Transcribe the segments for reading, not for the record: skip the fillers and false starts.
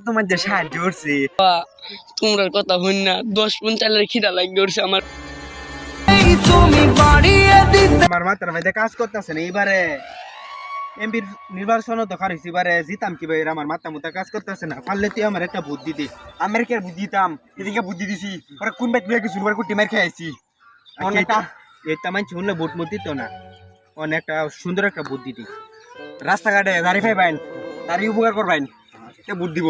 তোমার যে সাহায্য করছি। তোমরা কথা হইন না, 10 কুইন্টালের খিদা লাগি করছে আমার। আমার মাথার মধ্যে কাজ করতেছে না এবারে এমপির নির্বাচন তো খারিছি এবারে জিতাম কি ভাই আমার মাথা মুথা কাজ করতেছে না। পারলে তুই আমার একটা বুদ্ধি দে। আমেরিকার বুদ্ধি দিতাম, এদিকে বুদ্ধি দিছি, ওরা কোন বাইক নিয়ে কিছু ওরা কুটি মার খেয়েছি। অনেকটা এটা মানছি শুনলে ভোট মত দিত না। অনেকটা সুন্দর একটা বুদ্ধি দি, রাস্তাঘাটে দাঁড়িয়ে পাইবেন, দাঁড়িয়ে উপকার করবেন, এটা বুদ্ধি দিব।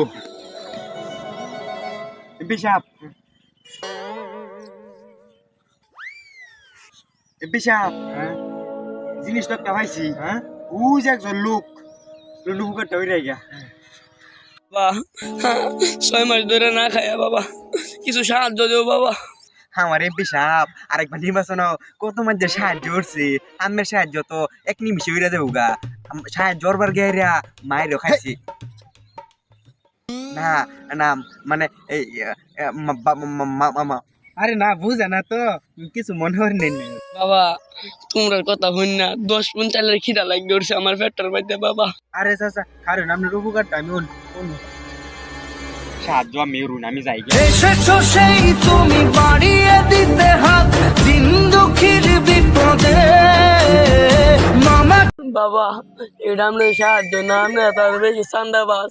এমপি সাহেব, এমপি সাহেব, জিনিসটা একটা পাইছি। ও যে একজন লোক লুকুকারটা হয়ে গিয়া বাবা 6 মাস ধরে না খায়া বাবা, কিছু সাহায্য দেও বাবা। আমার এমপি সাহেব আরেকবার নির্বাচন কত মাঝে সাহায্য করছে। আমের সাহায্য তো এক নিমিষে উড়ে দেবো গা। সাহায্য করবার গেরা মায়েরও খাইছি না। না মানে এই আরে না বুঝে না তো, কিছু মনে হয় নেই। বাবা তোমরা কথা হইন না, 10 কুইন্টালের খিদা লাগি করছে আমার পেটের মধ্যে বাবা। আরে চাচা কারণ আপনার উপকারটা আমি সাহায্য আমি অরুণ আমি যাই গে। এসেছো সেই তুমি বাড়িয়ে দিতে হাত দিন দুঃখীর বিপদে মামা। বাবা এটা আমরা সাহায্য না, আমরা তার বেশি চান্দাবাজ।